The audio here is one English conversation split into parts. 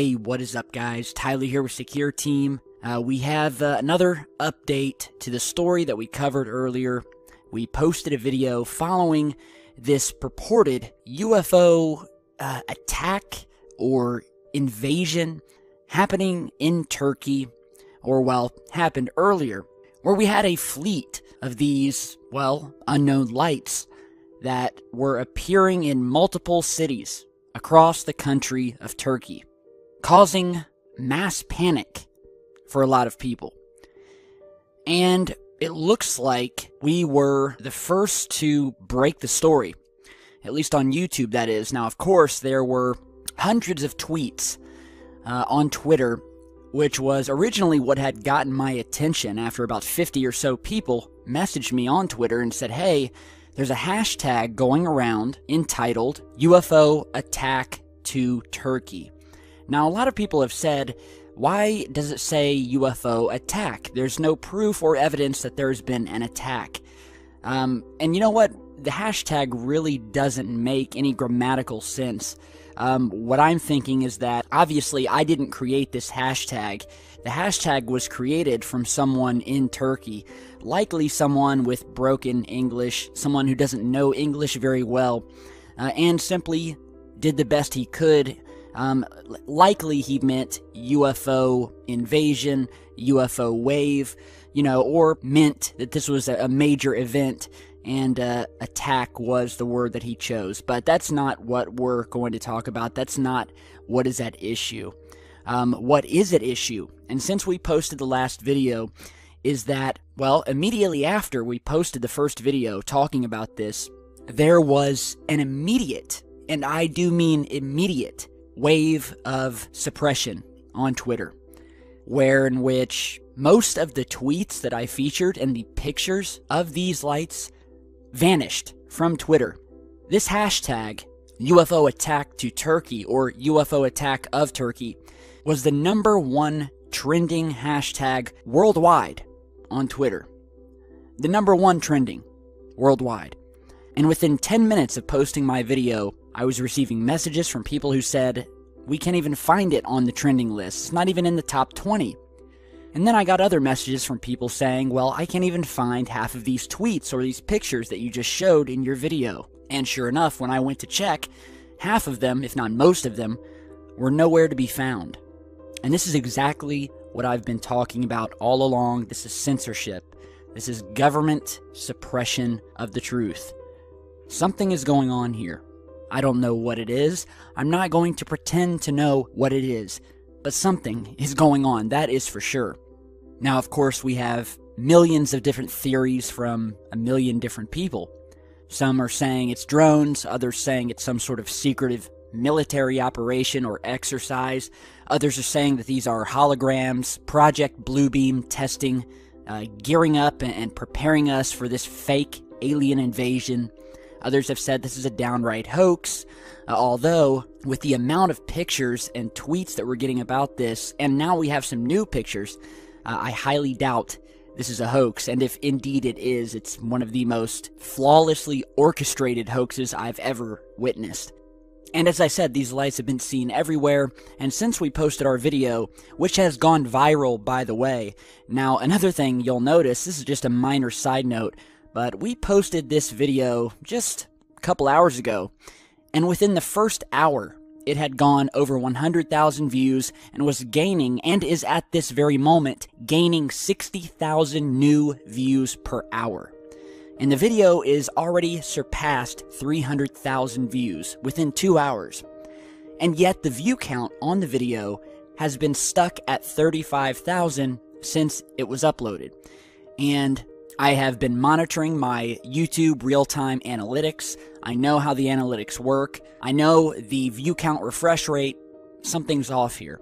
Hey, what is up, guys? Tyler here with Secure Team. We have another update to the story that we covered earlier. We posted a video following this purported UFO attack or invasion happening in Turkey, or well, happened earlier, where we had a fleet of these, well, unknown lights that were appearing in multiple cities across the country of Turkey, causing mass panic for a lot of people. And it looks like we were the first to break the story, at least on YouTube, that is. Now, of course, there were hundreds of tweets on Twitter, which was originally what had gotten my attention after about 50 or so people messaged me on Twitter and said, hey, there's a hashtag going around entitled UFO Attack to Turkey. Now, a lot of people have said, why does it say UFO attack? There's no proof or evidence that there's been an attack. And you know what? The hashtag really doesn't make any grammatical sense. What I'm thinking is that, obviously, I didn't create this hashtag. The hashtag was created from someone in Turkey, likely someone with broken English, someone who doesn't know English very well, and simply did the best he could. Likely he meant UFO invasion, UFO wave, or meant that this was a major event, and attack was the word that he chose. But that's not what we're going to talk about. That's not what is at issue. What is at issue, and since we posted the last video, is that, well, immediately after we posted the first video talking about this, there was an immediate, and I do mean immediate, wave of suppression on Twitter, in which most of the tweets that I featured and the pictures of these lights vanished from Twitter. This hashtag, UFO Attack to Turkey, or UFO Attack of Turkey, was the #1 trending hashtag worldwide on Twitter. The #1 trending worldwide. And within 10 minutes of posting my video, I was receiving messages from people who said, we can't even find it on the trending list. It's not even in the top 20. And then I got other messages from people saying, well, I can't even find half of these tweets or these pictures that you just showed in your video. And sure enough, when I went to check, half of them, if not most of them, were nowhere to be found. And this is exactly what I've been talking about all along. This is censorship. This is government suppression of the truth. Something is going on here. I don't know what it is. I'm not going to pretend to know what it is. But something is going on, that is for sure. Now, of course, we have millions of different theories from a million different people. Some are saying it's drones, others saying it's some sort of secretive military operation or exercise. Others are saying that these are holograms, Project Bluebeam testing, gearing up and preparing us for this fake alien invasion. Others have said this is a downright hoax, although with the amount of pictures and tweets that we're getting about this, and now we have some new pictures, I highly doubt this is a hoax. And if indeed it is, it's one of the most flawlessly orchestrated hoaxes I've ever witnessed. And as I said, these lights have been seen everywhere, and since we posted our video, which has gone viral, by the way. Now, another thing you'll notice, this is just a minor side note, but we posted this video just a couple hours ago, and within the first hour, it had gone over 100,000 views and was gaining, and is at this very moment, gaining 60,000 new views per hour. And the video is already surpassed 300,000 views within 2 hours. And yet the view count on the video has been stuck at 35,000 since it was uploaded. And I have been monitoring my YouTube real-time analytics. I know how the analytics work. I know the view count refresh rate. Something's off here.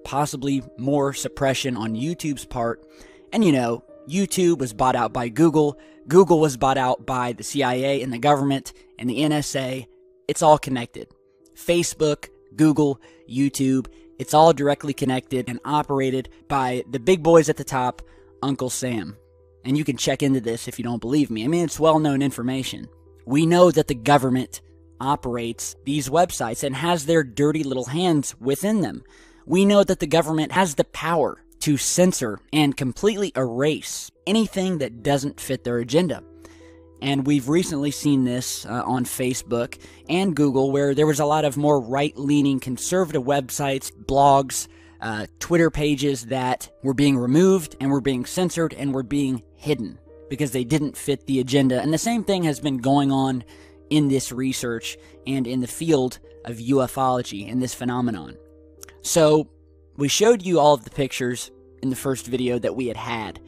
Possibly more suppression on YouTube's part. And YouTube was bought out by Google. Google was bought out by the CIA and the government and the NSA. It's all connected. Facebook, Google, YouTube, it's all directly connected and operated by the big boys at the top, Uncle Sam. And you can check into this if you don't believe me. I mean, it's well-known information. We know that the government operates these websites and has their dirty little hands within them. We know that the government has the power to censor and completely erase anything that doesn't fit their agenda. And we've recently seen this on Facebook and Google, where there was a lot of more right-leaning conservative websites, blogs, Twitter pages that were being removed and were being censored and were being hidden because they didn't fit the agenda. And the same thing has been going on in this research and in the field of ufology and this phenomenon. So we showed you all of the pictures in the first video that we had.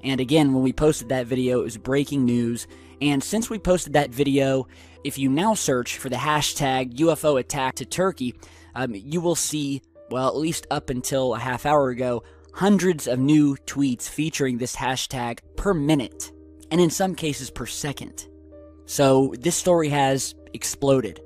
And again, when we posted that video, it was breaking news. And since we posted that video, if you now search for the hashtag UFO attack to Turkey, you will see, well, at least up until a half hour ago, hundreds of new tweets featuring this hashtag per minute, and in some cases per second. So this story has exploded,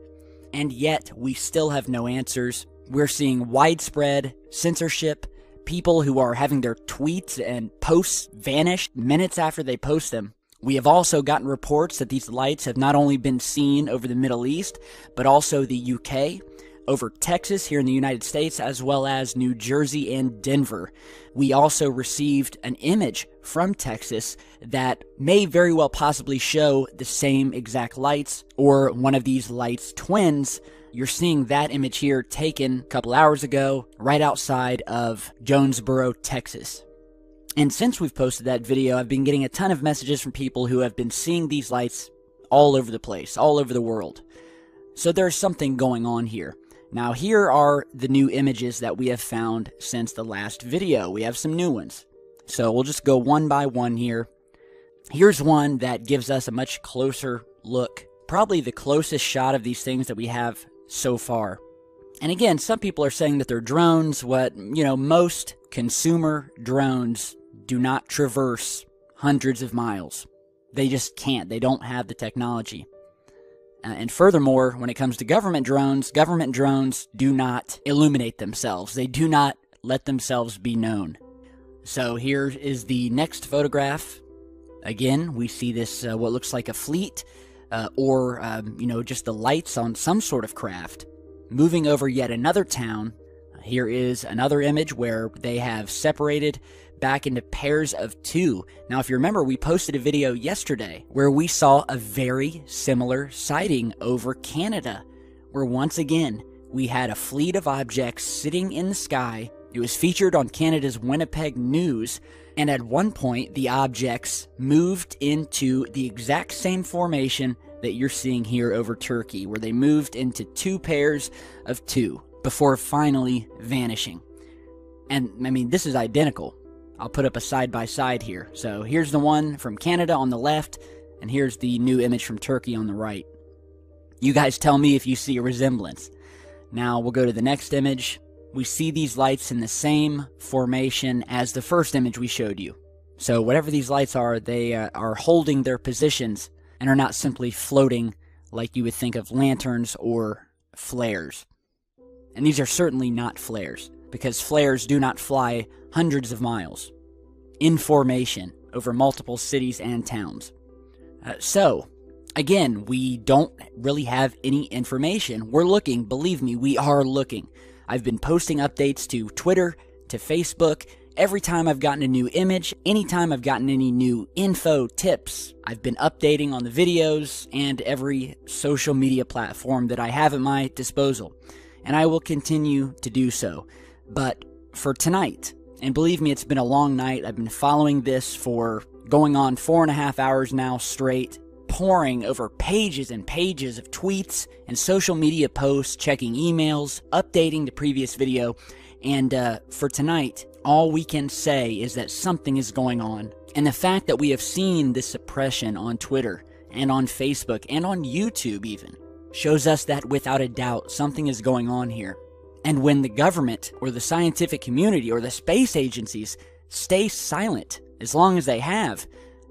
and yet we still have no answers. We're seeing widespread censorship, people who are having their tweets and posts vanish minutes after they post them. We have also gotten reports that these lights have not only been seen over the Middle East, but also the UK, over Texas here in the United States, as well as New Jersey and Denver. We also received an image from Texas that may very well possibly show the same exact lights or one of these lights' twins. You're seeing that image here taken a couple hours ago right outside of Jonesboro, Texas. And since we've posted that video, I've been getting a ton of messages from people who have been seeing these lights all over the place, all over the world. So there's something going on here. Now here are the new images that we have found since the last video. We have some new ones. So we'll just go one by one here. Here's one that gives us a much closer look. Probably the closest shot of these things that we have so far. And again, some people are saying that they're drones. Most consumer drones do not traverse hundreds of miles. They just can't. They don't have the technology. And furthermore, when it comes to government drones do not illuminate themselves. They do not let themselves be known. So here is the next photograph. Again, we see this, what looks like a fleet, or just the lights on some sort of craft. Moving over yet another town. Here is another image where they have separated back into pairs of two. Now, if you remember, we posted a video yesterday where we saw a very similar sighting over Canada, where once again, we had a fleet of objects sitting in the sky. It was featured on Canada's Winnipeg News, and at one point, the objects moved into the exact same formation that you're seeing here over Turkey, where they moved into two pairs of two before finally vanishing. And, this is identical. I'll put up a side-by-side here. So here's the one from Canada on the left, and here's the new image from Turkey on the right. You guys tell me if you see a resemblance. Now we'll go to the next image. We see these lights in the same formation as the first image we showed you. So whatever these lights are, they are holding their positions and are not simply floating like you would think of lanterns or flares. And these are certainly not flares, because flares do not fly hundreds of miles in formation over multiple cities and towns. So, again, we don't really have any information. We're looking, believe me, we are looking. I've been posting updates to Twitter, to Facebook. Every time I've gotten a new image, anytime I've gotten any new info, tips, I've been updating on the videos and every social media platform that I have at my disposal. And I will continue to do so. But for tonight, and believe me, it's been a long night. I've been following this for going on 4.5 hours now straight, poring over pages and pages of tweets and social media posts, checking emails, updating the previous video. And for tonight, all we can say is that something is going on. And the fact that we have seen this suppression on Twitter and on Facebook and on YouTube even shows us that without a doubt something is going on here. And when the government or the scientific community or the space agencies stay silent as long as they have,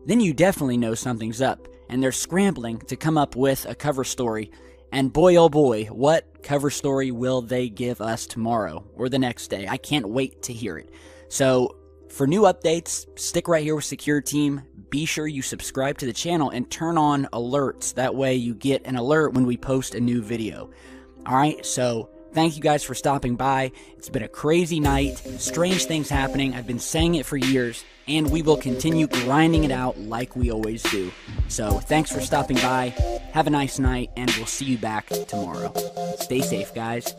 then you definitely know something's up. And they're scrambling to come up with a cover story. And boy, oh boy, what cover story will they give us tomorrow or the next day? I can't wait to hear it. So for new updates, stick right here with Secure Team. be sure you subscribe to the channel and turn on alerts. That way you get an alert when we post a new video. Alright, so thank you guys for stopping by. It's been a crazy night, strange things happening. I've been saying it for years, and we will continue grinding it out like we always do. So thanks for stopping by. Have a nice night, and we'll see you back tomorrow. Stay safe, guys.